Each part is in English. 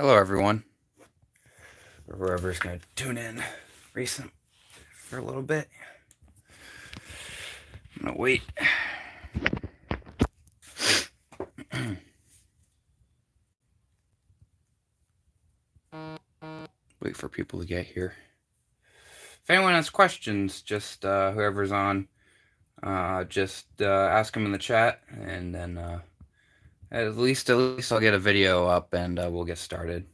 Hello, everyone, or whoever's going to tune in for a little bit. I'm going to wait. Wait for people to get here. If anyone has questions, just whoever's on, just ask them in the chat, and then at least I'll get a video up, and we'll get started.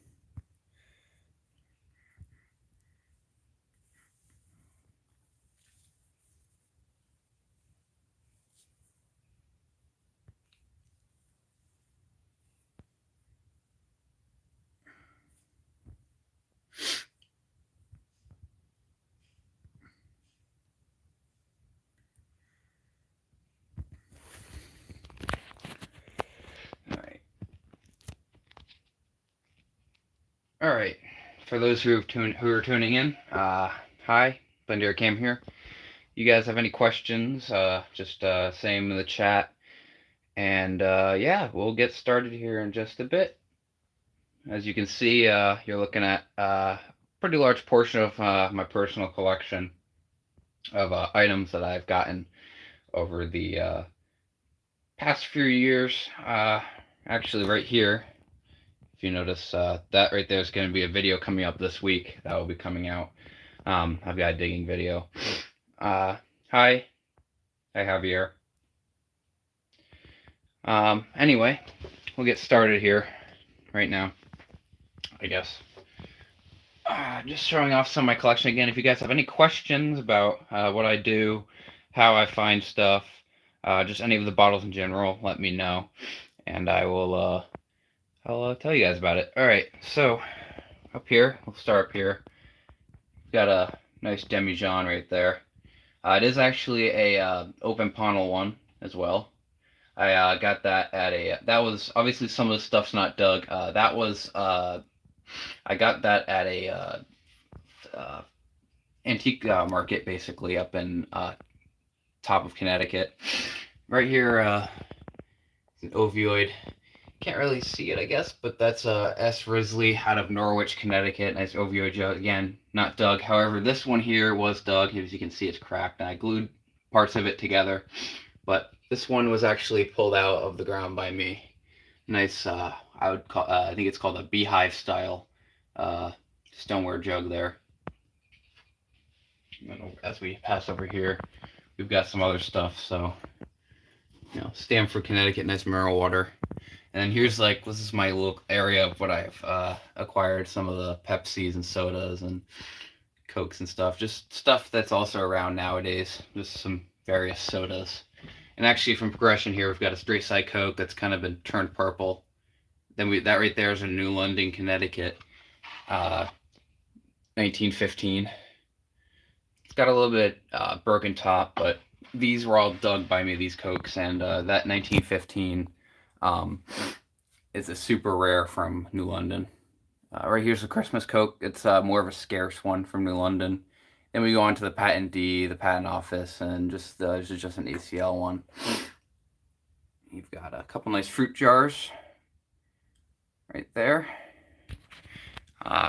All right. For those who are tuning in, hi, Blender Cam here. You guys have any questions? Just say them in the chat. And yeah, we'll get started here in just a bit. As you can see, you're looking at a pretty large portion of my personal collection of items that I've gotten over the past few years. Actually, right here, if you notice, that right there is going to be a video coming up this week that will be coming out. I've got a digging video. Hi, Javier. Anyway, we'll get started here right now, I guess. Just showing off some of my collection again. If you guys have any questions about what I do, how I find stuff, just any of the bottles in general, let me know, and I'll tell you guys about it. All right, so up here, we'll start up here. We've got a nice Demijohn right there. It is actually a open panel one as well. I got that at that was, obviously some of the stuff's not dug. That was, I got that at a antique market, basically, up in top of Connecticut. Right here, it's an ovioid. Can't really see it, I guess, but that's S. Risley out of Norwich, Connecticut. Nice ovioid jug. Again, not dug. However, this one here was dug. As you can see, it's cracked, and I glued parts of it together. But this one was actually pulled out of the ground by me. Nice, I would call, I think it's called a beehive style stoneware jug there. And as we pass over here, we've got some other stuff. So, you know, Stamford, Connecticut, nice mineral water. And then here's like, this is my little area of what I've acquired, some of the Pepsis and sodas and Cokes and stuff. Just stuff that's also around nowadays. Just some various sodas. And actually from progression here, we've got a straight side Coke that's kind of been turned purple. Then that right there is a New London, Connecticut, 1915. It's got a little bit broken top, but these were all dug by me, these Cokes, and that 1915 is a super rare from New London. Right here's the Christmas Coke. It's more of a scarce one from New London. Then we go on to the patentee, the patent office, and just this is just an ACL one. You've got a couple nice fruit jars right there.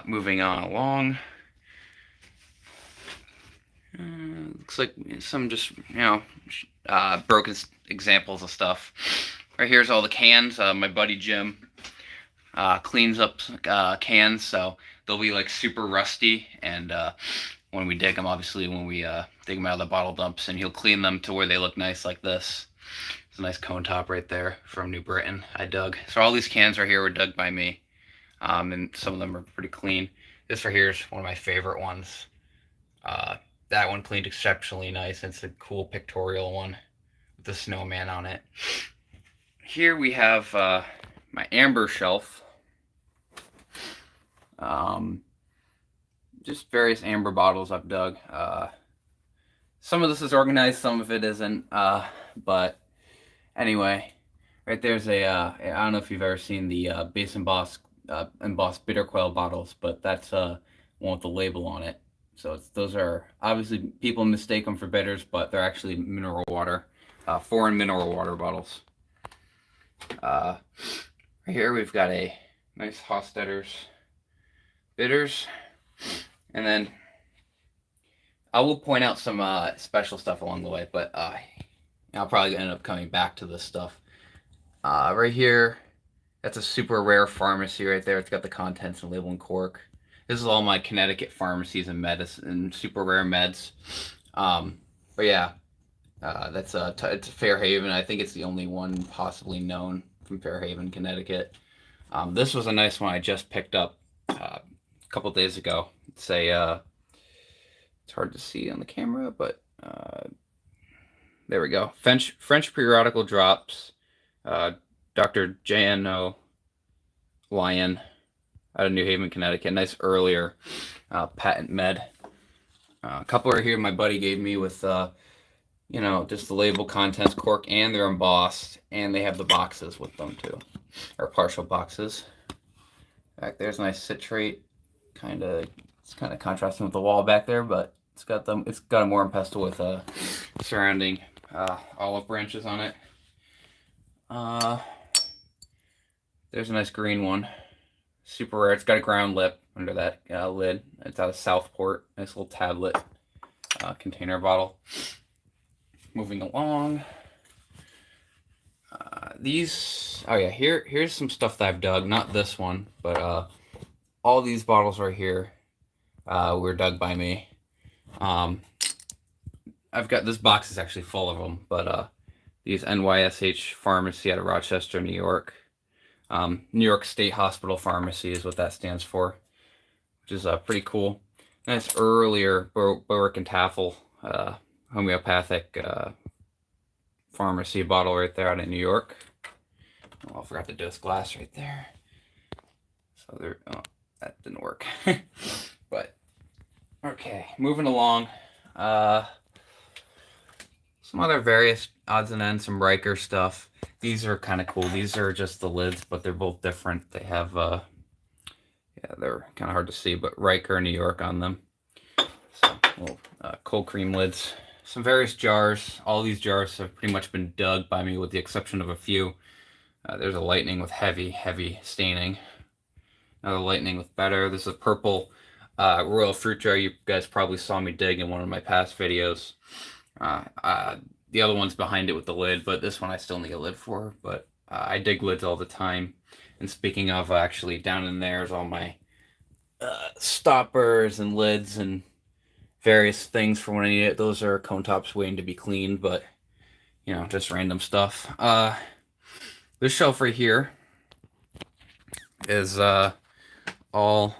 Moving on along. Looks like some just, you know, broken examples of stuff. Right here's all the cans. My buddy Jim cleans up cans, so they'll be like super rusty, and when we dig them, obviously when we dig them out of the bottle dumps, and he'll clean them to where they look nice like this. It's a nice cone top right there from New Britain I dug. So all these cans right here were dug by me, and some of them are pretty clean. This right here is one of my favorite ones. That one cleaned exceptionally nice. It's a cool pictorial one with the snowman on it. Here we have my amber shelf. Just various amber bottles I've dug. Some of this is organized, some of it isn't. But anyway, right there's a, I don't know if you've ever seen the base embossed bitter quail bottles, but that's one with the label on it. So those are, obviously people mistake them for bitters, but they're actually mineral water, foreign mineral water bottles. Right here we've got a Nice Hofstadter's bitters. And then I will point out some special stuff along the way, but I'll probably end up coming back to this stuff. Right here, that's a super rare pharmacy right there. It's got the contents and label and cork. This is all my Connecticut pharmacies and medicine and super rare meds. But yeah, it's Fairhaven. I think it's the only one possibly known from Fairhaven, Connecticut. This was a nice one I just picked up a couple days ago. It's a it's hard to see on the camera, but there we go. French periodical drops. Dr. J.N.O. Lyon out of New Haven, Connecticut. Nice earlier patent med. A couple are here my buddy gave me with, just the label, contents, cork, and they're embossed. And they have the boxes with them too, or partial boxes. Back there's a nice citrate. It's kind of contrasting with the wall back there, but it's got a more pestle with surrounding olive branches on it. There's a nice green one, super rare. It's got a ground lip under that lid. It's out of Southport. Nice little tablet container bottle. Moving along. Here's some stuff that I've dug. Not this one, but all these bottles right here were dug by me. I've got this box is actually full of them, but these NYSH Pharmacy out of Rochester, New York. New York State Hospital Pharmacy is what that stands for, which is pretty cool. Nice earlier Boric and Taffel homeopathic pharmacy bottle right there out of New York. Oh, I forgot to dose glass right there. So that didn't work. But okay, moving along. Some other various odds and ends, some Riker stuff. These are kind of cool. These are just the lids, but they're both different. They have, they're kind of hard to see, but Riker New York on them. So, little cold cream lids. Some various jars. All these jars have pretty much been dug by me with the exception of a few. There's a lightning with heavy staining. Another lightning with better. This is a purple royal fruit jar you guys probably saw me dig in one of my past videos. The other one's behind it with the lid, but this one I still need a lid for. But I dig lids all the time. And speaking of, actually down in there is all my stoppers and lids and various things for when I need it. Those are cone tops waiting to be cleaned, but just random stuff. This shelf right here is all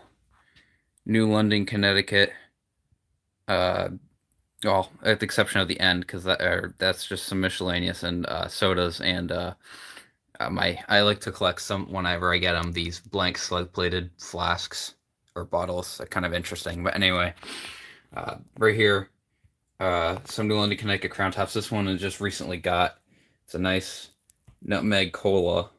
New London, Connecticut. Well, at the exception of the end, because that's just some miscellaneous and sodas and I like to collect some whenever I get them. These blank slug-plated flasks or bottles are kind of interesting. But anyway, right here, some New London, Connecticut Crown Tops. This one I just recently got. It's a nice nutmeg cola,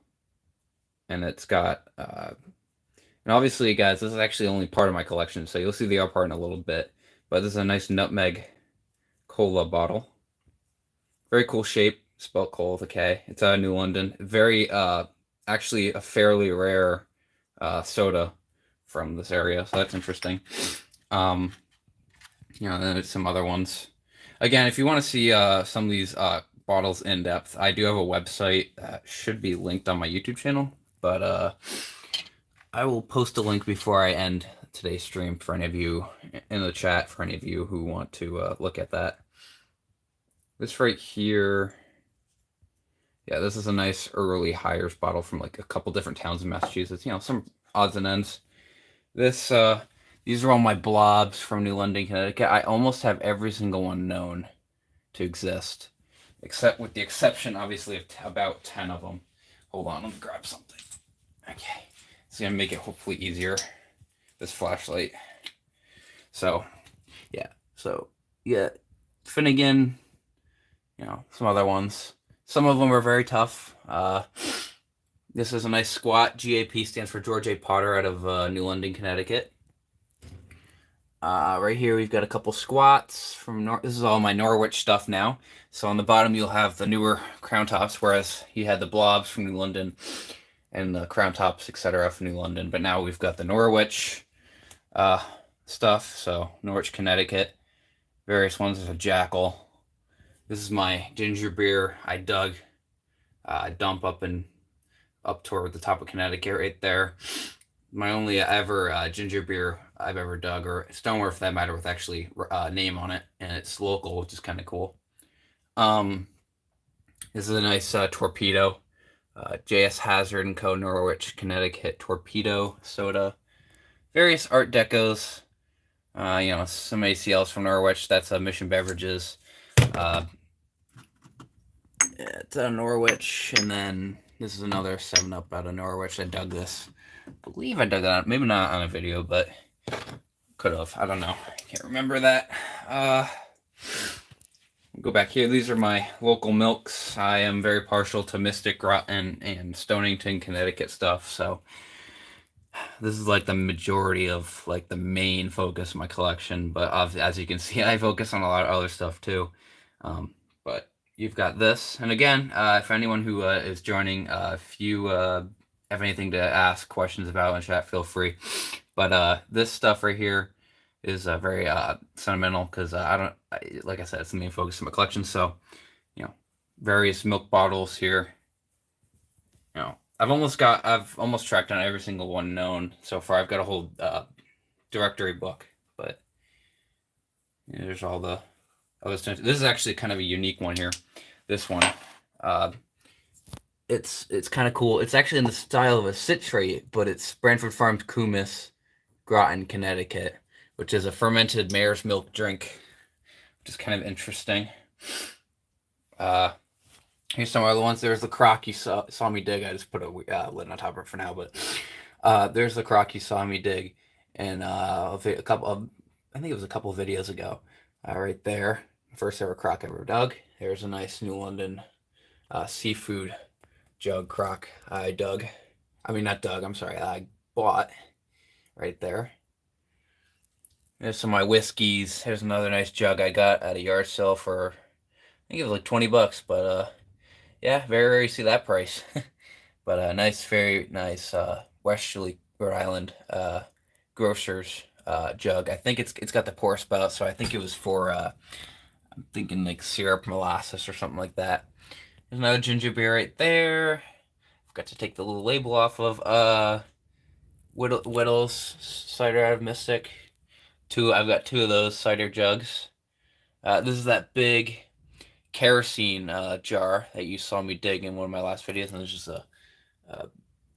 and it's got. And obviously, guys, this is actually only part of my collection, so you'll see the other part in a little bit. But this is a nice nutmeg cola bottle. Very cool shape. Spelled cola with a K. It's out of New London. Very, actually a fairly rare soda from this area, so that's interesting. And then there's some other ones. Again, if you want to see some of these bottles in depth, I do have a website that should be linked on my YouTube channel, but I will post a link before I end today's stream for any of you in the chat, for any of you who want to look at that. This right here, yeah, this is a nice early Hires bottle from like a couple different towns in Massachusetts. Some odds and ends. These are all my blobs from New London, Connecticut. I almost have every single one known to exist, except with the exception, obviously, of about 10 of them. Hold on, let me grab something. Okay, it's gonna make it hopefully easier. This flashlight. So, yeah, Finnegan. Some other ones. Some of them are very tough. This is a nice squat. GAP stands for George A. Potter out of New London, Connecticut. Right here we've got a couple squats from this is all my Norwich stuff now. So on the bottom you'll have the newer Crown Tops, whereas he had the blobs from New London. and the Crown Tops, etc. from New London. But now we've got the Norwich stuff. So Norwich, Connecticut, various ones. There's a Jackal. This is my ginger beer I dug, dump up toward the top of Connecticut right there. My only ever ginger beer I've ever dug, or stoneware for that matter, with actually name on it, and it's local, which is kind of cool. This is a nice torpedo. J.S. Hazard & Co. Norwich, Connecticut torpedo soda. Various art decos. Some ACLs from Norwich. That's Mission Beverages. It's Norwich. And then this is another 7-Up out of Norwich. I dug this. I believe I dug that out. Maybe not on a video, but could have. I don't know. I can't remember that. Go back here. These are my local milks. I am very partial to Mystic and Stonington, Connecticut stuff. So this is like the majority of like the main focus of my collection. But as you can see, I focus on a lot of other stuff too. But you've got this. And again, if anyone who is joining, if you have anything to ask questions about in chat, feel free. But this stuff right here is very sentimental because like I said, it's the main focus of my collection. So, various milk bottles here. I've almost tracked down every single one known so far. I've got a whole directory book, but there's all the other stuff. This is actually kind of a unique one here. This one, it's kind of cool. It's actually in the style of a citrate, but it's Branford Farms Kumis, Groton, Connecticut, which is a fermented mare's milk drink, which is kind of interesting. Here's some other ones. There's the crock you saw me dig. I just put a lid on top of it for now, but there's the crock you saw me dig, and I think it was a couple of videos ago, right there. First ever crock I ever dug. There's a nice New London seafood jug crock I dug. I mean, not dug. I'm sorry. I bought right there. There's some of my whiskeys. Here's another nice jug I got at a yard sale for, I think it was like $20, but yeah, very rare to see that price. But a nice, very nice Westerly, Rhode Island grocer's jug. I think it's got the pour spout, so I think it was for I'm thinking like syrup, molasses, or something like that. There's another ginger beer right there. Forgot to take the little label off of Whittles cider out of Mystic. I've got 2 of those cider jugs. This is that big kerosene jar that you saw me dig in one of my last videos, and there's just a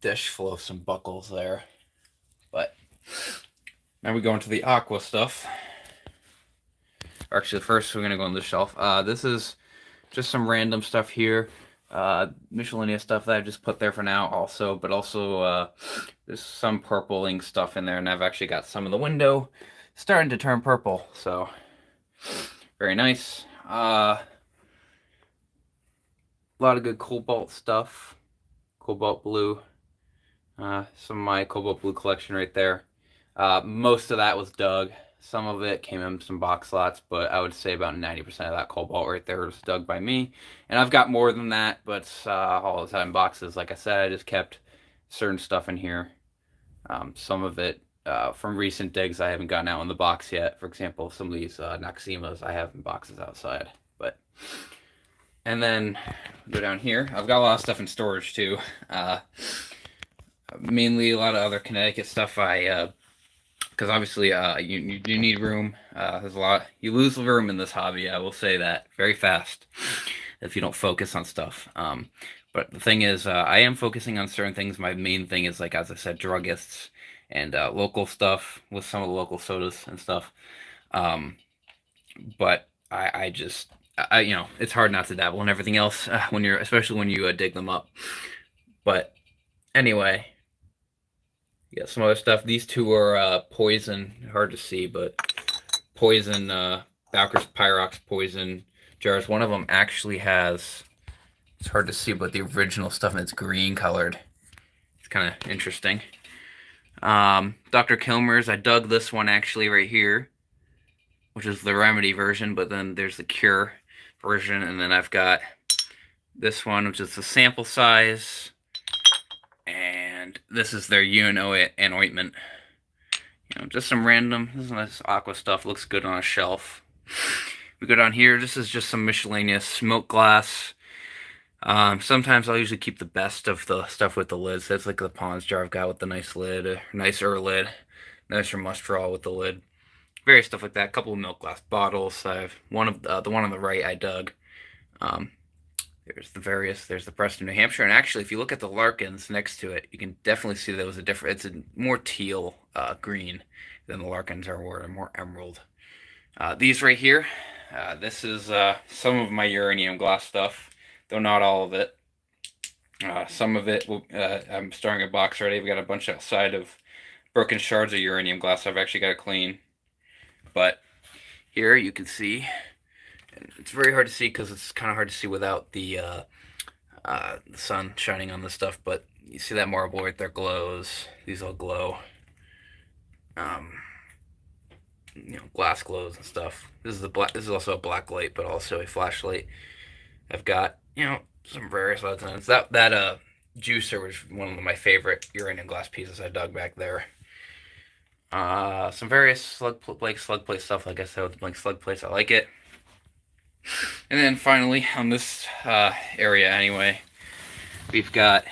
dish full of some buckles there. But now we go into the aqua stuff. Actually, first we're gonna go on the shelf. This is just some random stuff here. Miscellaneous stuff that I just put there for now also, but also there's some purpling stuff in there, and I've actually got some in the window starting to turn purple, so very nice. A lot of good cobalt stuff, cobalt blue, some of my cobalt blue collection right there. Most of that was dug. Some of it came in some box lots, but I would say about 90% of that cobalt right there was dug by me. And I've got more than that, but all the time boxes. Like I said, I just kept certain stuff in here. Some of it from recent digs I haven't gotten out in the box yet. For example, some of these Noximas I have in boxes outside. And then go down here. I've got a lot of stuff in storage too. Mainly a lot of other Connecticut stuff. Because obviously you need room. There's a lot. You lose room in this hobby. I will say that very fast if you don't focus on stuff. But the thing is, I am focusing on certain things. My main thing is, like, as I said, druggists and local stuff with some of the local sodas and stuff. But I just, it's hard not to dabble in everything else especially when you dig them up. But anyway, you got some other stuff. These 2 are poison, hard to see, but poison, Bowker's Pyrox poison jars. One of them actually has, it's hard to see, but the original stuff, and it's green colored. It's kind of interesting. Dr. Kilmer's, I dug this one actually right here, which is the remedy version, but then there's the cure version, and then I've got this one, which is the sample size, and And this is their UNO and ointment. You know, just some random, this is nice aqua stuff. Looks good on a shelf. We go down here. This is just some miscellaneous smoke glass. Sometimes I'll usually keep the best of the stuff with the lids. That's like the Pond's jar I've got with the nice lid, nicer lid, nicer must draw with the lid. Various stuff like that. A couple of milk glass bottles. I've one of the one on the right I dug. There's the Preston, New Hampshire, and actually, if you look at the Larkins next to it, you can definitely see that it was a different. It's a more teal green than the Larkins are, or more emerald. These right here, this is some of my uranium glass stuff, though not all of it. Some of it, I'm starting a box already. We've got a bunch outside of broken shards of uranium glass I've actually got to clean. But here you can see, and it's very hard to see because it's kind of hard to see without the sun shining on the stuff, but you see that marble right there glows. These all glow. You know, glass glows and stuff. This is also a black light, but also a flashlight. I've got, you know, some various odds and ends. That juicer was one of my favorite uranium glass pieces I dug back there. Some various slug plate stuff. Like I said, with the blank slug plates, I like it. And then finally, on this area anyway, we've got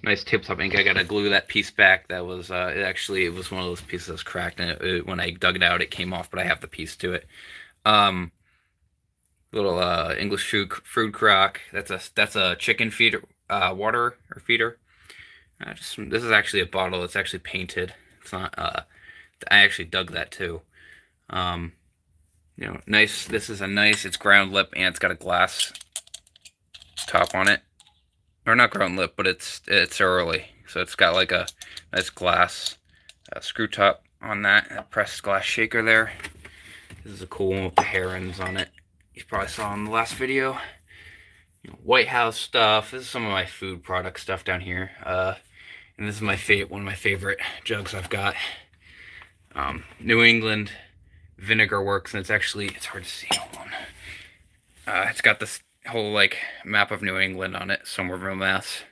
nice tabletop ink. I gotta glue that piece back. That was it was one of those pieces that was cracked, and when I dug it out, it came off. But I have the piece to it. Little English food crock. That's a chicken feeder, water or feeder. This is actually a bottle. It's actually painted. It's not. I actually dug that too. You know, nice. This is a nice. It's ground lip and it's got a glass top on it, or not ground lip, but it's early, so it's got like a nice glass screw top on that. A pressed glass shaker there. This is a cool one with the herons on it. You probably saw in the last video. You know, White House stuff. This is some of my food product stuff down here. And this is my one of my favorite jugs I've got. New England Vinegar Works, and it's hard to see. Hold on. It's got this whole like map of New England on it, Somerville, Mass.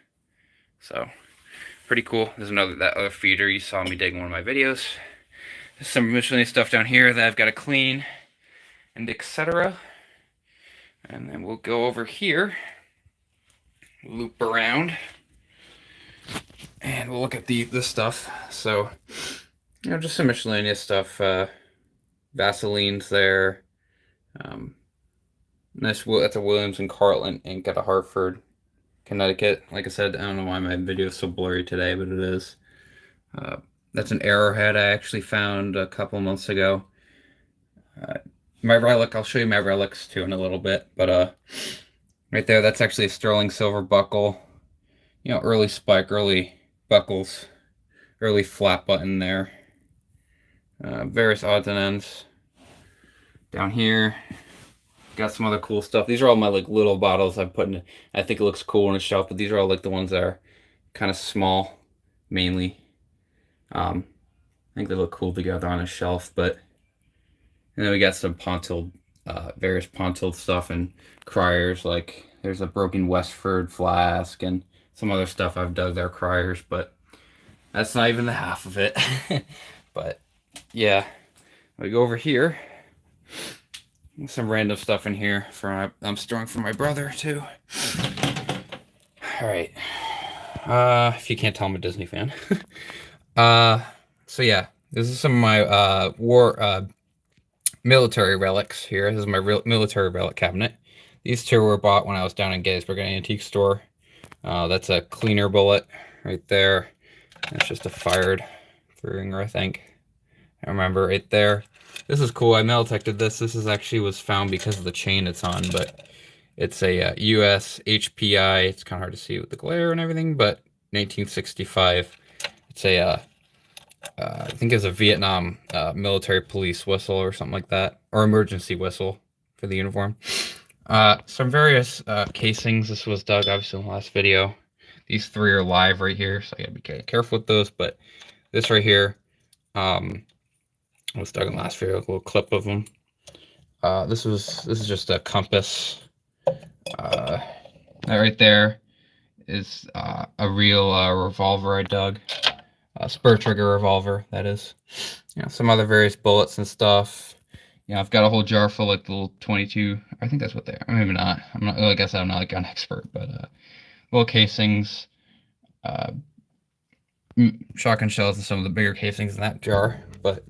So pretty cool. There's that other feeder you saw me dig in one of my videos. There's some miscellaneous stuff down here that I've got to clean, and etc. And then we'll go over here, loop around, and we'll look at this stuff. So, you know, just some miscellaneous stuff. Vaseline's there. Nice. That's a Williams and Cartland ink out of Hartford, Connecticut. Like I said, I don't know why my video is so blurry today, but it is. That's an Arrowhead I actually found a couple months ago. My relic, I'll show you my relics too in a little bit, but right there, that's actually a sterling silver buckle. You know, early spike, early buckles, early flat button there. Various odds and ends. Down here, got some other cool stuff. These are all my like little bottles I've put in. I think it looks cool on a shelf, but these are all like the ones that are kind of small, mainly. I think they look cool together on a shelf, but. And then we got some Pontiled, various Pontiled stuff and criers, like there's a broken Westford Flask and some other stuff I've dug there, criers, but that's not even the half of it. But yeah, we go over here. Some random stuff in here I'm storing for my brother too. All right, if you can't tell, I'm a Disney fan. So yeah, this is some of my military relics here. This is my military relic cabinet. These two were bought when I was down in Gettysburg at an antique store. That's a cleaner bullet right there. That's just a fired ringer, I think. I remember right there. This is cool. I metal detected this. This was found because of the chain it's on, but it's a US HPI. It's kind of hard to see with the glare and everything, but 1965. It's a I think it's a Vietnam military police whistle or something like that, or emergency whistle for the uniform. Some various casings. This was dug obviously in the last video. These three are live right here, so I gotta be careful with those. But this right here, was dug in the last video. A little clip of them. This is just a compass. That right there is a real revolver I dug. Spur trigger revolver, that is. Some other various bullets and stuff. I've got a whole jar full of like little 22. I think that's what they are. Maybe not. I'm not. Like I said, I'm not like an expert, but little casings, uh, shotgun shells, and some of the bigger casings in that jar. But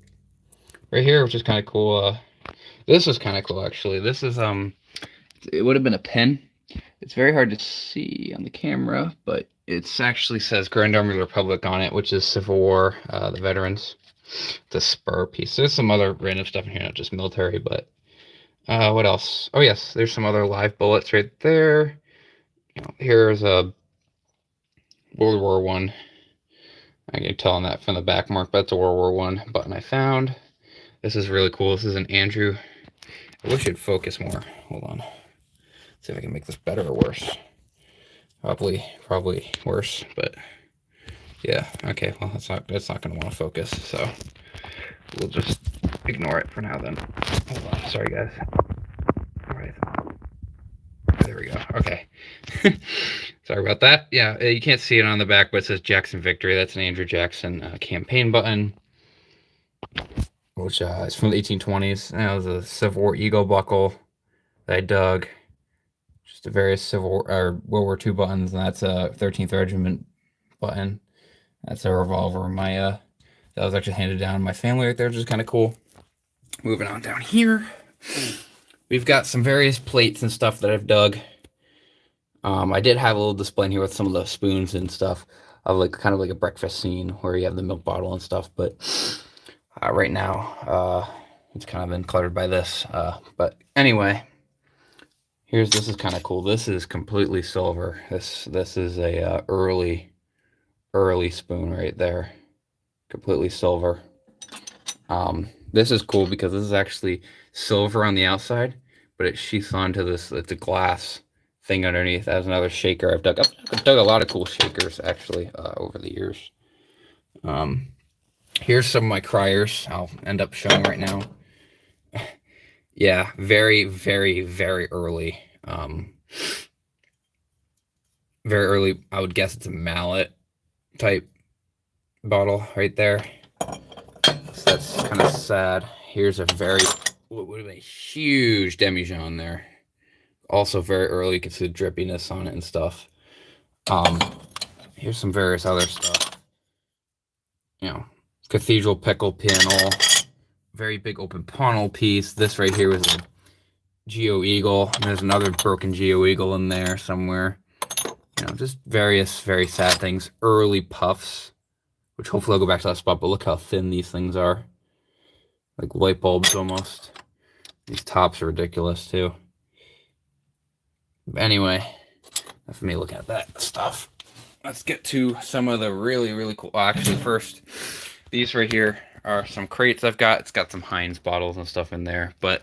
right here, which is kind of cool. This was kind of cool actually. This is it would have been a pin. It's very hard to see on the camera, but it actually says Grand Army Republic on it, which is Civil War, the veterans. The spur piece. There's some other random stuff in here, not just military, but what else? Oh yes, there's some other live bullets right there. Here's a World War One. I can tell on that from the back mark, but it's a World War One button I found. This is really cool. This is an Andrew. I wish it'd focus more. Hold on. See if I can make this better or worse. Probably worse, but yeah. Okay, well that's not gonna want to focus, so we'll just ignore it for now then. Hold on, sorry guys. All right, there we go. Okay. Sorry about that. Yeah, you can't see it on the back, but it says Jackson Victory. That's an Andrew Jackson campaign button, which is from the 1820s. And that was a Civil War Eagle buckle that I dug. Just a various Civil War or World War II buttons, and that's a 13th Regiment button. That's a revolver. That was actually handed down in my family right there, which is kind of cool. Moving on down here, we've got some various plates and stuff that I've dug. I did have a little display in here with some of the spoons and stuff of like kind of like a breakfast scene where you have the milk bottle and stuff, but right now it's kind of been cluttered by this. But anyway, this is kind of cool. This is completely silver. This is a early spoon right there, completely silver. This is cool because this is actually silver on the outside, but it sheaths onto this. It's a glass thing underneath. As another shaker I've dug. I've dug a lot of cool shakers actually over the years. Here's some of my criers I'll end up showing right now. Yeah, very early. Very early. I would guess it's a mallet type bottle right there. So that's kind of sad. Here's a what would have been a huge demijohn there. Also very early. You can see the drippiness on it and stuff. Here's some various other stuff. Cathedral pickle panel. Very big open panel piece. This right here was a Geo Eagle. And there's another broken Geo Eagle in there somewhere. Just various very sad things. Early puffs, which hopefully I'll go back to that spot, but look how thin these things are. Like light bulbs almost. These tops are ridiculous too. But anyway, that's me looking at that stuff. Let's get to some of the really cool. Actually, first, these right here are some crates I've got. It's got some Heinz bottles and stuff in there, but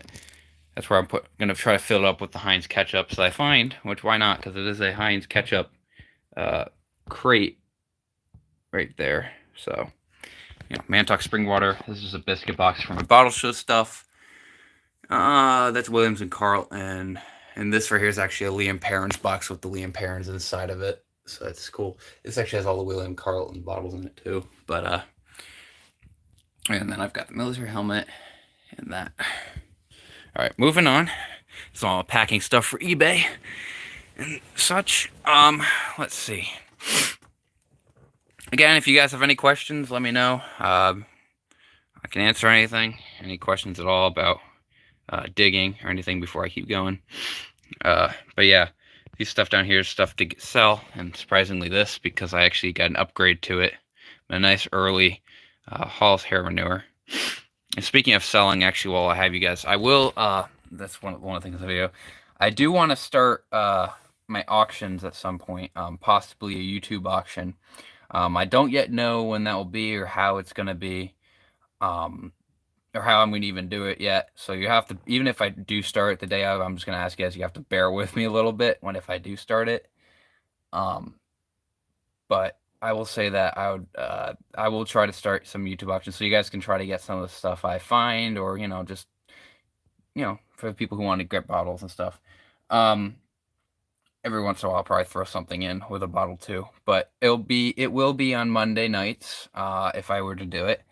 that's where I'm gonna try to fill it up with the Heinz ketchup that I find. Which why not? Because it is a Heinz ketchup crate right there. So, Mantoc spring water. This is a biscuit box for my bottle show stuff. That's Williams and Carlton, and this right here is actually a Liam Perrins box with the Liam Perrins inside of it. So that's cool. This actually has all the William Carlton bottles in it too. But and then I've got the military helmet and that. All right, moving on. It's all packing stuff for eBay and such. Let's see. Again, if you guys have any questions, let me know. I can answer anything. Any questions at all about digging or anything before I keep going. But yeah, these stuff down here is stuff to sell, and surprisingly this, because I actually got an upgrade to it. A nice early Hall's hair manure. And speaking of selling, actually, while I have you guys, I will, that's one of the things in the video. I do want to start my auctions at some point, possibly a YouTube auction. I don't yet know when that will be or how it's going to be, or how I'm going to even do it yet. So you have to, even if I do start it the day of, I'm just going to ask you guys, you have to bear with me a little bit if I do start it. But I will say that I will try to start some YouTube auctions so you guys can try to get some of the stuff I find, or, just, for the people who want to get bottles and stuff. every once in a while I'll probably throw something in with a bottle too. But it will be on Monday nights, if I were to do it.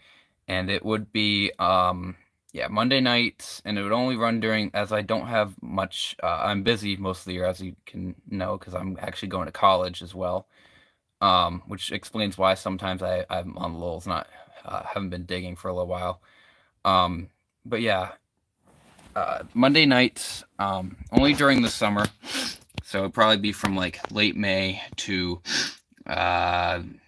And it would be, yeah, Monday nights, and it would only run during, as I don't have much, I'm busy most of the year, as you can know, because I'm actually going to college as well, which explains why sometimes I'm on lulls, haven't been digging for a little while. But yeah, Monday nights, only during the summer, so it'd probably be from like late May to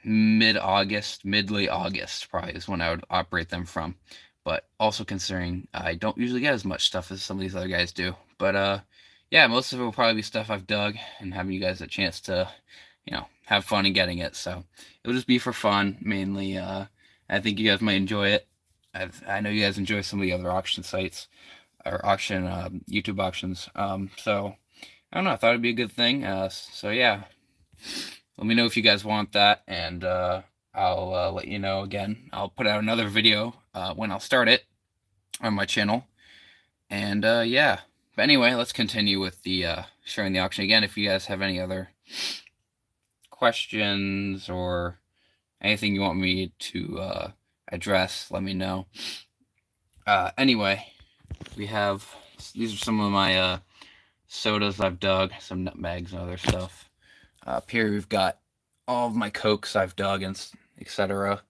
mid-August, mid-late August probably is when I would operate them from. But also considering I don't usually get as much stuff as some of these other guys do. But yeah, most of it will probably be stuff I've dug and having you guys a chance to, have fun in getting it. So it'll just be for fun mainly. I think you guys might enjoy it. I know you guys enjoy some of the other auction sites or auction YouTube auctions. So I don't know. I thought it'd be a good thing. So yeah, let me know if you guys want that, and I'll let you know again. I'll put out another video when I'll start it on my channel. And yeah, but anyway, let's continue with the sharing the auction again. If you guys have any other questions or anything you want me to address, let me know. Anyway, these are some of my sodas I've dug, some nutmegs and other stuff. Up here we've got all of my Cokes I've dug, and etc.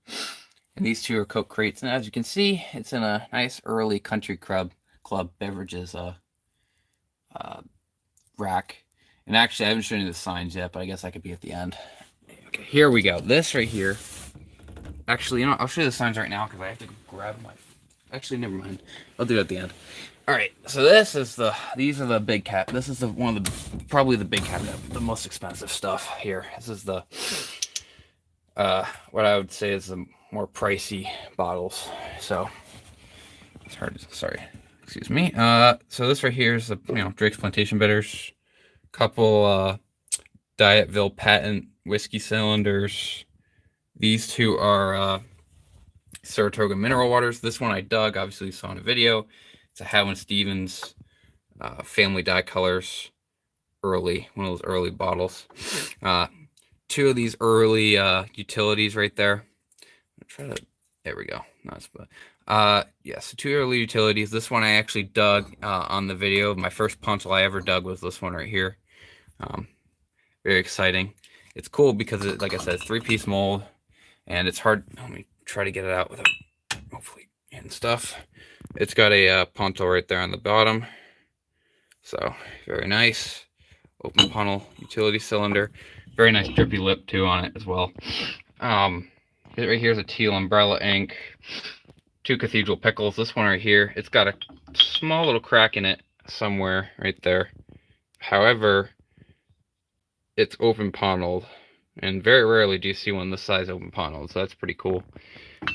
And these two are Coke crates, and as you can see, it's in a nice early Country Club beverages rack. And actually, I haven't shown you the signs yet, but I guess I could be at the end. Okay, here we go. This right here. Actually, I'll show you the signs right now because I have to grab my. Actually, never mind. I'll do it at the end. All right, so these are the big cap. This is probably the big cabinet, the most expensive stuff here. This is the what I would say is the more pricey bottles. So it's hard to, sorry, excuse me. So this right here is the Drake's Plantation Bitters, couple Dietville Patent whiskey cylinders. These two are Saratoga mineral waters. This one I dug, obviously you saw in a video. It's a Howland Stevens Family Dye Colors early, one of those early bottles. Two of these early utilities right there. There we go. Nice, but yeah, so two early utilities. This one I actually dug on the video. My first punzel I ever dug was this one right here. Very exciting. It's cool because it, like I said, it's 3-piece mold, and it's hard. Let me try to get it out without hopefully and stuff. It's got a punzel right there on the bottom, so very nice. Open funnel utility cylinder, very nice drippy lip too on it as well. Right here's a teal umbrella ink, 2 Cathedral Pickles. This one right here, it's got a small little crack in it somewhere right there. However, it's open paneled, and very rarely do you see one this size open paneled, so that's pretty cool.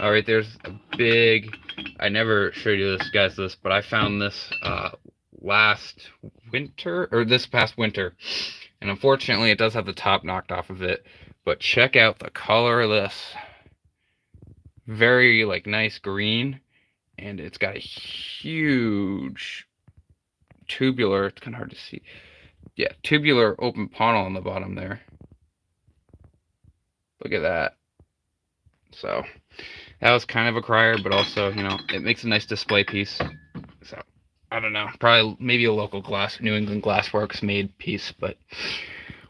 All right, there's a big, I never showed you this, guys, but I found this last winter, or this past winter, and unfortunately it does have the top knocked off of it, but check out the color of this. Very nice green, and it's got a huge tubular, it's kind of hard to see, yeah, tubular open panel on the bottom there. Look at that. So that was kind of a crier, but also, it makes a nice display piece. So I don't know, probably maybe a local New England Glassworks made piece, but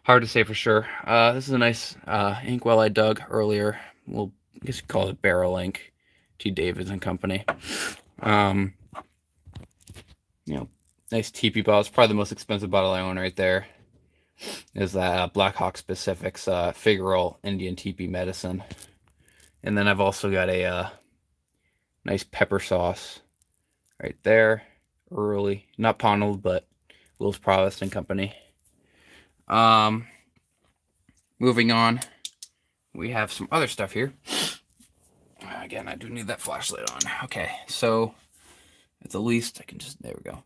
hard to say for sure. This is a nice inkwell I dug earlier. Well, I guess you call it barrel ink. T. Davids and Company. Nice teepee bottle. It's probably the most expensive bottle I own right there. Is that Black Hawk Specifics Figural Indian Teepee Medicine. And then I've also got a nice pepper sauce right there. Early. Not paneled, but Will's Provost and Company. Moving on. We have some other stuff here. Again, I do need that flashlight on. Okay, so at the least I can just, there we go.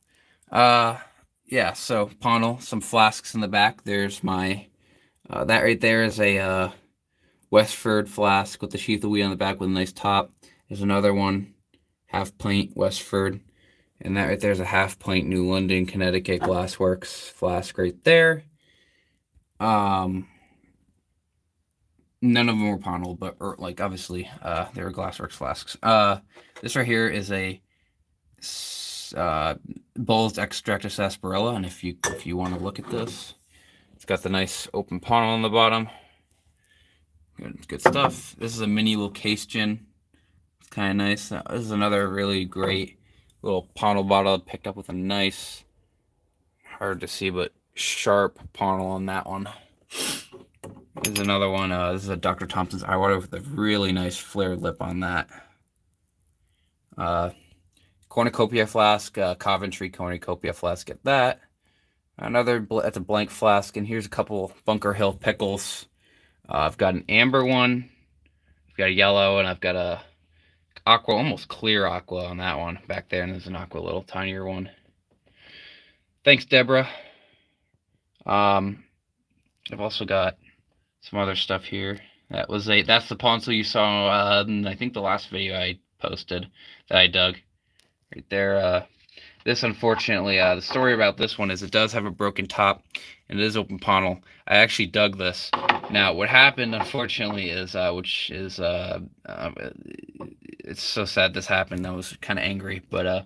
Yeah, so panel, some flasks in the back. There's my, that right there is a Westford Flask with the sheath of wheat on the back with a nice top. There's another one, half pint Westford. And that right there is a half pint New London, Connecticut Glassworks flask right there. None of them were Ponel, but like obviously they were Glassworks flasks. This right here is a Bull's Extractus Sarsaparilla, and if you want to look at this, it's got the nice open Ponel on the bottom. Good stuff. This is a mini little case gin. It's kind of nice. This is another really great little Ponel bottle picked up with a nice, hard to see but sharp Ponel on that one. This is another one. This is a Dr. Thompson's Eye Water with a really nice flared lip on that. Cornucopia flask, Coventry Cornucopia flask. Get that. Another that's a blank flask, and here's a couple Bunker Hill Pickles. I've got an amber one, I've got a yellow, and I've got a aqua, almost clear aqua on that one back there, and there's an aqua, little tinier one. Thanks, Deborah. I've also got some other stuff here. That's the Ponzel you saw in, I think, the last video I posted that I dug. Right there. This, unfortunately, the story about this one is it does have a broken top, and it is open Ponel. I actually dug this. Now, what happened, unfortunately, is, it's so sad this happened. I was kind of angry, but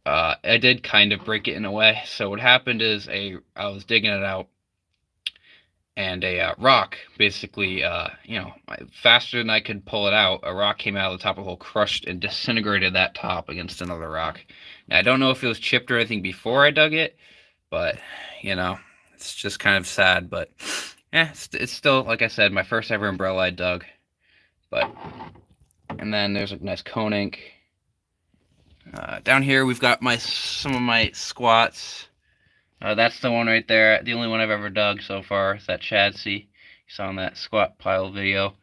I did kind of break it in a way. So what happened is I was digging it out, and a rock, basically, faster than I could pull it out, a rock came out of the top of the hole, crushed and disintegrated that top against another rock. Now, I don't know if it was chipped or anything before I dug it, but, it's just kind of sad, but, it's still, like I said, my first ever umbrella I dug. And then there's a nice cone ink. Down here, we've got some of my squats. That's the one right there. The only one I've ever dug so far is that Chadsey. You saw in that squat pile video.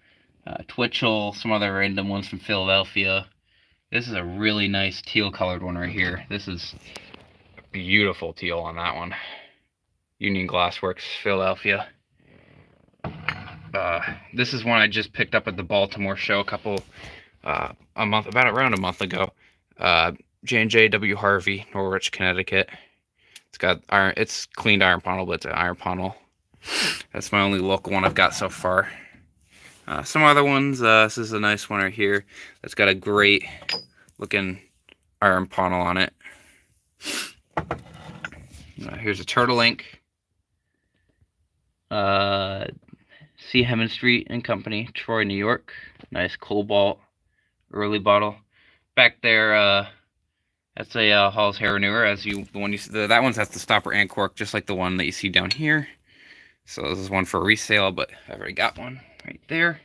Twitchell, some other random ones from Philadelphia. This is a really nice teal colored one right here. This is a beautiful teal on that one. Union Glassworks, Philadelphia. This is one I just picked up at the Baltimore show around a month ago. J&J W. Harvey, Norwich, Connecticut. It's got iron. It's cleaned iron Ponel, but it's an iron Ponel. That's my only local one I've got so far. Some other ones. This is a nice one right here. That's got a great looking iron Ponel on it. Here's a turtle ink. C. Hemmond Street and Company, Troy, New York. Nice cobalt early bottle. Back there, that's a Hall's Hair Renewer. That one has the stopper and cork, just like the one that you see down here. So this is one for resale, but I've already got one right there.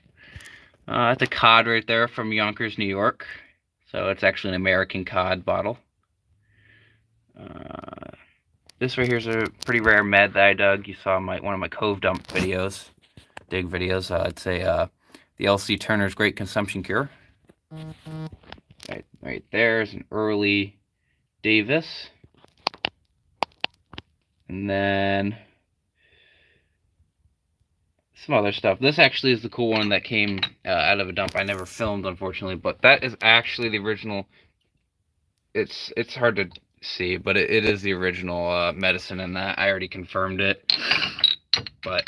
That's a cod right there from Yonkers, New York. So it's actually an American cod bottle. This right here is a pretty rare med that I dug. You saw one of my Cove Dump videos, dig videos. It's the L.C. Turner's Great Consumption Cure. Right there's an early Davis. And then some other stuff. This actually is the cool one that came out of a dump. I never filmed, unfortunately, but that is actually the original. It's hard to see, but it is the original medicine in that. I already confirmed it, but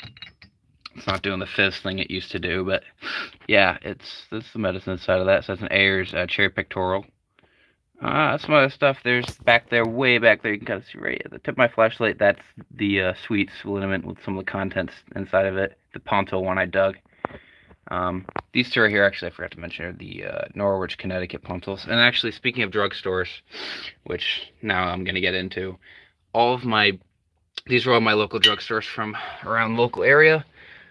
it's not doing the fizz thing it used to do. But yeah, that's the medicine side of that. So it's an Ayers cherry pectoral. Some other stuff. There's back there, way back there. You can kind of see right at the tip of my flashlight. That's the sweets liniment with some of the contents inside of it. The Ponto one I dug. These two right here, actually, I forgot to mention, are the Norwich, Connecticut Pontos. And actually, speaking of drugstores, which now I'm going to get into, these are all my local drugstores from around the local area.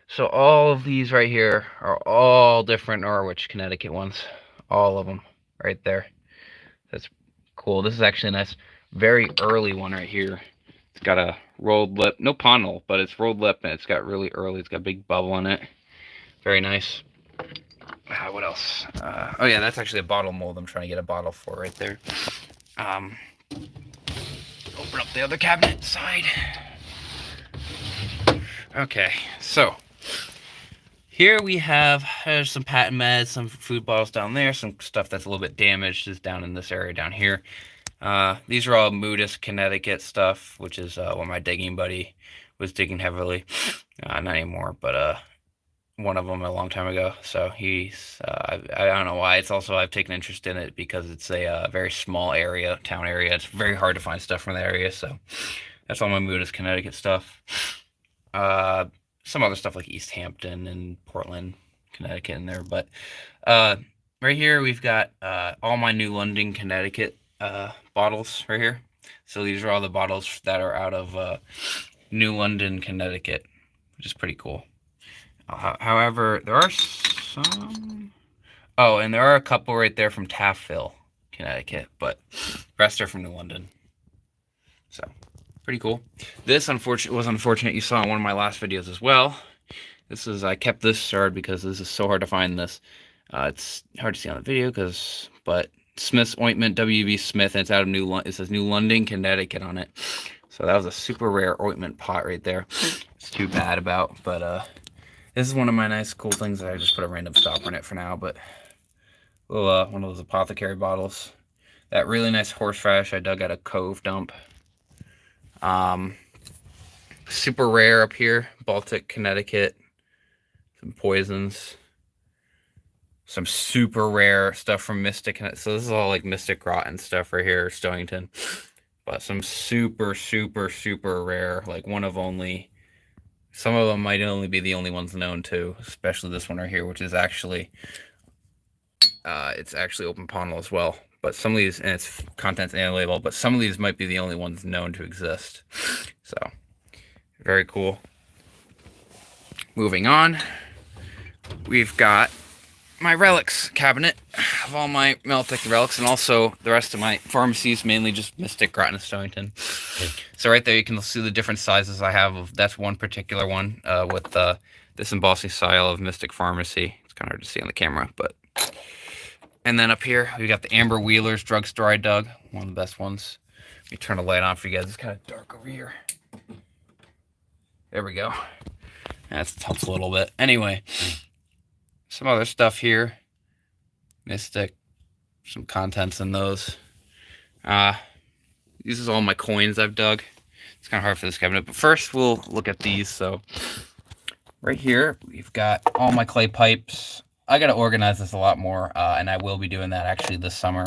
So all of these right here are all different Norwich, Connecticut ones. All of them right there. That's cool. This is actually a nice, very early one right here. It's got a rolled lip, no Ponel, but it's rolled lip, and it's got really early. It's got a big bubble in it. Very nice. What else? Oh yeah, that's actually a bottle mold. I'm trying to get a bottle for right there. Open up the other cabinet side. Okay, so here we have, there's some patent meds, some food bottles down there, some stuff that's a little bit damaged is down in this area down here. These are all Moodus, Connecticut stuff, which is what my digging buddy was digging heavily. Not anymore, but one of them a long time ago. So he's I don't know why. It's also I've taken interest in it because it's a very small area, town area. It's very hard to find stuff from the area, so that's all my mood is Connecticut stuff. Some other stuff like East Hampton and Portland, Connecticut in there, but right here we've got all my New London, Connecticut bottles right here. So these are all the bottles that are out of New London, Connecticut, which is pretty cool. However, there are some... Oh, and there are a couple right there from Taffville, Connecticut, but the rest are from New London. So, pretty cool. This was unfortunate. You saw in one of my last videos as well. I kept this shard because this is so hard to find this. It's hard to see on the video but Smith's Ointment, W.B. Smith, and it's out of it says New London, Connecticut on it. So that was a super rare ointment pot right there. It's too bad about, but this is one of my nice cool things that I just put a random stopper in it for now, but little, one of those apothecary bottles. That really nice horseradish I dug at a cove dump. Super rare up here, Baltic, Connecticut. Some poisons. Some super rare stuff from Mystic. So this is all like Mystic Rotten stuff right here, Stonington. But some super, super, super rare, like one of only... Some of them might only be the only ones known too, especially this one right here, which is actually, it's actually open panel as well. But some of these, and it's contents and label, but some of these might be the only ones known to exist. So, very cool. Moving on, we've got my Relics Cabinet of all my Meltec relics, and also the rest of my pharmacies, mainly just Mystic, Groton, and Stonington. So right there you can see the different sizes I have. That's one particular one with this embossing style of Mystic Pharmacy. It's kind of hard to see on the camera, but... And then up here, we got the Amber Wheeler's drugstore I dug. One of the best ones. Let me turn the light on for you guys. It's kind of dark over here. There we go. That helps a little bit. Anyway, some other stuff here. Mystic. Some contents in those. These is all my coins I've dug. It's kind of hard for this cabinet, but first we'll look at these. So right here, we've got all my clay pipes. I got to organize this a lot more, and I will be doing that actually this summer.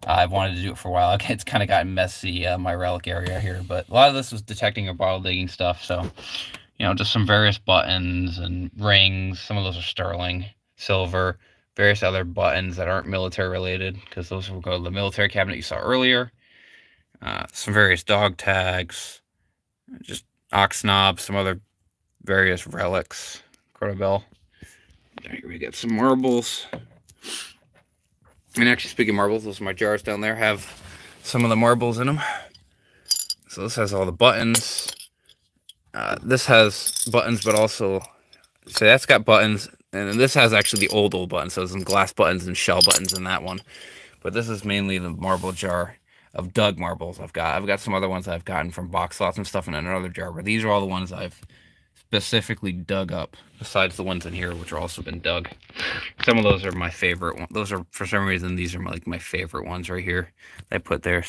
I've wanted to do it for a while. It's kind of gotten messy, my relic area here, but a lot of this was detecting or bottle digging stuff. So, you know, just some various buttons and rings. Some of those are sterling, silver, various other buttons that aren't military related, because those will go to the military cabinet you saw earlier. Some various dog tags, just ox knobs, some other various relics, quarterbell. There we get some marbles. And actually, speaking of marbles, those are my jars down there, have some of the marbles in them. So this has all the buttons. This has buttons, but also, so that's got buttons, and then this has actually the old buttons. So some glass buttons and shell buttons in that one. But this is mainly the marble jar of dug marbles I've got. I've got some other ones I've gotten from box lots and stuff in another jar, but these are all the ones I've specifically dug up, besides the ones in here, which are also been dug. Some of those are my favorite ones. Those are, for some reason, these are like my favorite ones right here. I put there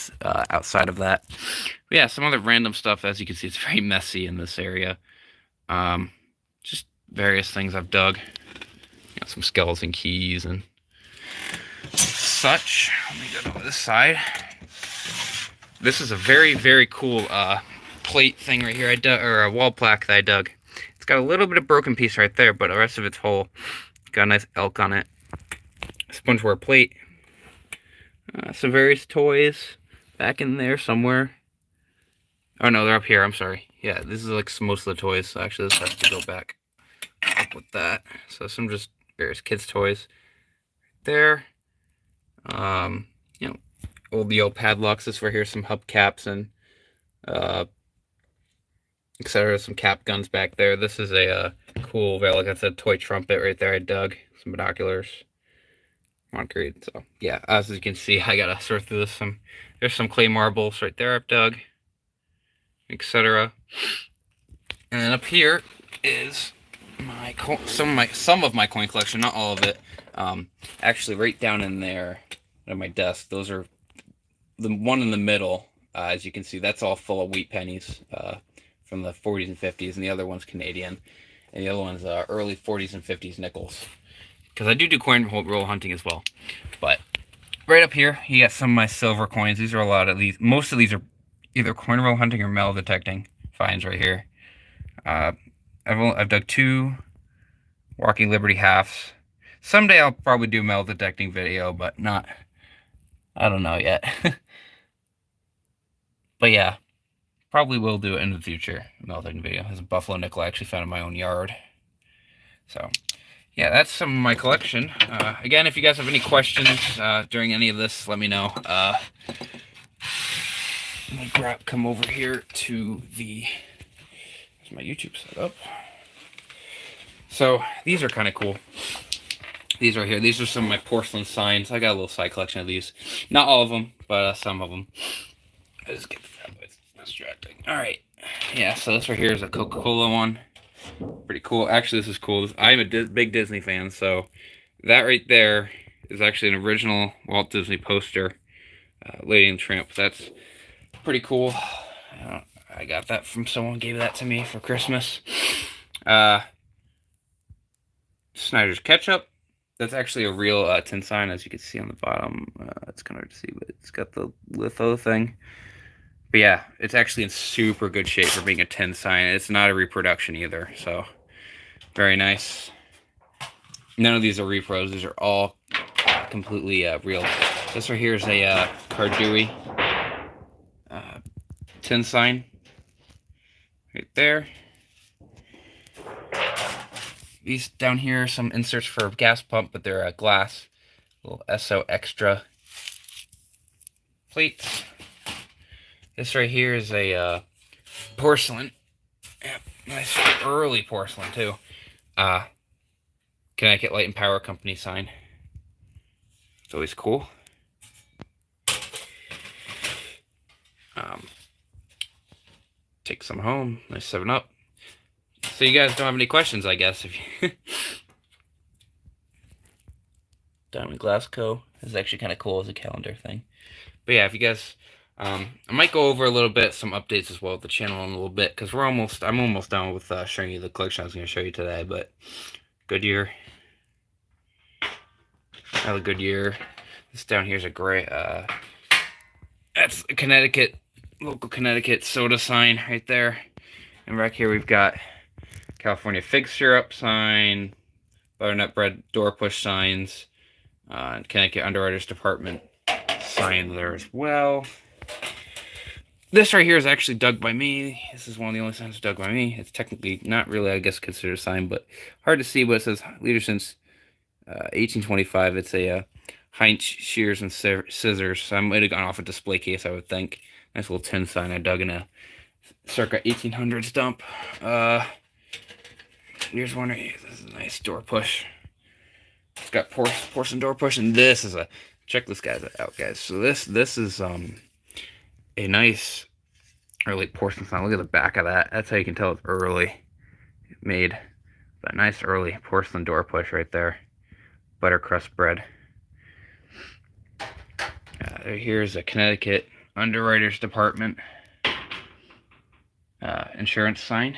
outside of that. But yeah, some other random stuff. As you can see, it's very messy in this area. Just various things I've dug. Got some skeleton keys and such. Let me go to this side. This is a very, very cool plate thing right here I dug, or a wall plaque that I dug. It's got a little bit of broken piece right there, but the rest of it's whole. Got a nice elk on it. Spongeware plate. Some various toys back in there somewhere. Oh no, they're up here. I'm sorry. Yeah, this is like most of the toys. So actually, this has to go back up with that. So some just various kids' toys there. You know, old padlocks. This right here, some hubcaps and etc. Some cap guns back there. This is a cool, like I said, toy trumpet right there I dug. Some binoculars. Concrete. So yeah, as you can see, I gotta sort through this. There's some clay marbles right there I've dug, etc. And then up here is my some of my coin collection, not all of it. Actually, right down in there at my desk, those are the one in the middle. As you can see, that's all full of wheat pennies from from the 40s and 50s, and the other one's Canadian, and the other one's early 40s and 50s nickels. Because I do coin roll hunting as well. But right up here, you got some of my silver coins. These are a lot of these. Most of these are either coin roll hunting or metal detecting finds right here. I've dug 2 Walking Liberty halves. Someday I'll probably do a metal detecting video, but not. I don't know yet. But yeah, probably will do it in the future. Metal detecting video. There's a buffalo nickel I actually found in my own yard. So yeah, that's some of my collection. Again, if you guys have any questions during any of this, let me know. Let me come over here to the. There's my YouTube setup. So these are kind of cool. These right here. These are some of my porcelain signs. I got a little side collection of these. Not all of them, but some of them. I just get distracting. All right. Yeah. So this right here is a Coca-Cola one. Pretty cool. Actually, this is cool. I'm a big Disney fan, so that right there is actually an original Walt Disney poster, Lady and the Tramp. That's pretty cool. I got that from someone, gave that to me for Christmas. Snyder's Ketchup. That's actually a real tin sign, as you can see on the bottom. It's kind of hard to see, but it's got the litho thing. But yeah, it's actually in super good shape for being a tin sign. It's not a reproduction either, so very nice. None of these are repros. These are all completely real. This right here is a Cardui tin sign. Right there. These down here are some inserts for a gas pump, but they're glass. Little SO Extra plates. This right here is a porcelain. Yep, nice early porcelain too. Connecticut Light and Power Company sign. It's always cool. Take some home. Nice 7-Up. So you guys don't have any questions, I guess. If you Diamond Glass Co. This is actually kind of cool as a calendar thing. But yeah, if you guys, I might go over a little bit, some updates as well with the channel in a little bit, because I'm almost done with showing you the collection I was going to show you today. But Goodyear, another Goodyear. This down here is a gray. That's a Connecticut, local Connecticut soda sign right there. And right here we've got California Fig Syrup sign, Butternut Bread door push signs, Connecticut Underwriters Department sign there as well. This right here is actually dug by me. This is one of the only signs dug by me. It's technically not really, I guess, considered a sign, but hard to see. But it says leader since 1825. It's a Heinz shears and scissors. So I might have gone off a display case, I would think. Nice little tin sign I dug in a circa 1800s dump. Here's one. This is a nice door push. It's got porcelain door push, and this is a. Check this guy out, guys. So this is a nice early porcelain sign. Look at the back of that. That's how you can tell it's early made. But nice early porcelain door push right there. Buttercrust bread. Here's a Connecticut Underwriters Department insurance sign.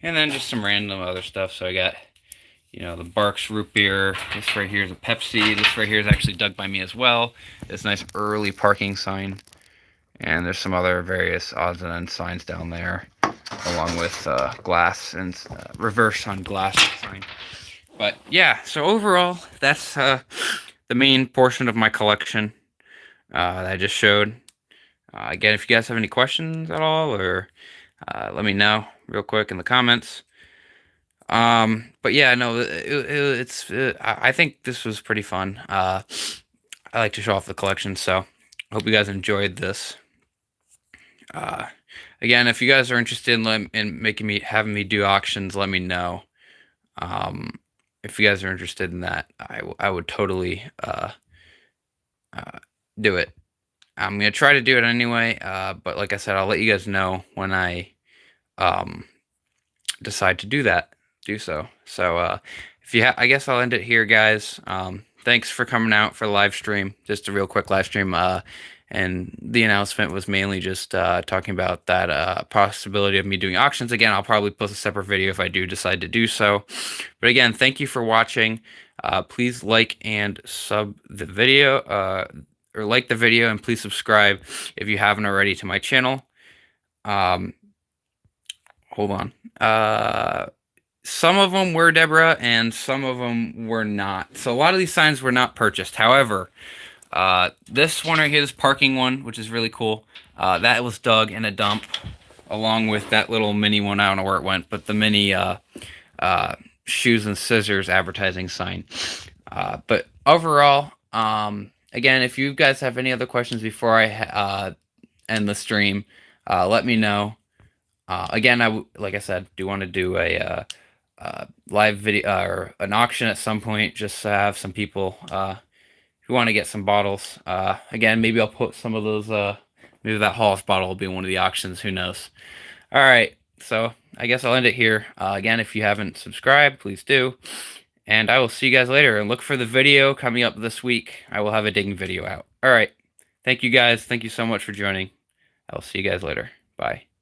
And then just some random other stuff. So I got, the Barks root beer. This right here is a Pepsi. This right here is actually dug by me as well. This nice early parking sign. And there's some other various odds and ends signs down there, along with glass and reverse on glass sign. But yeah, so overall, that's the main portion of my collection that I just showed. Again, if you guys have any questions at all, or let me know real quick in the comments. But yeah, no, I think this was pretty fun. I like to show off the collection, so I hope you guys enjoyed this. Again, if you guys are interested in having me do auctions, let me know. If you guys are interested in that, I would totally do it. I'm gonna try to do it anyway, but like I said, I'll let you guys know when I decide to do so. So if I guess I'll end it here, guys. thanks for coming out for the live stream. Just a real quick live stream. And the announcement was mainly just talking about that possibility of me doing auctions again. I'll probably post a separate video if I do decide to do so. But again, thank you for watching. Please like and sub the video, or like the video, and please subscribe if you haven't already to my channel. Hold on. Some of them were Deborah, and some of them were not. So a lot of these signs were not purchased. However, this one right here, this parking one, which is really cool, that was dug in a dump, along with that little mini one. I don't know where it went, but the mini shoes and scissors advertising sign. But overall, again, if you guys have any other questions before I end the stream, let me know. Again, like I said, do want to do a live video or an auction at some point, just to have some people who want to get some bottles. Again, maybe I'll put some of those, maybe that Halls bottle will be one of the auctions, who knows. All right, so I guess I'll end it here. Again, if you haven't subscribed, please do. And I will see you guys later, and look for the video coming up this week. I will have a digging video out. All right, thank you guys. Thank you so much for joining. I will see you guys later. Bye.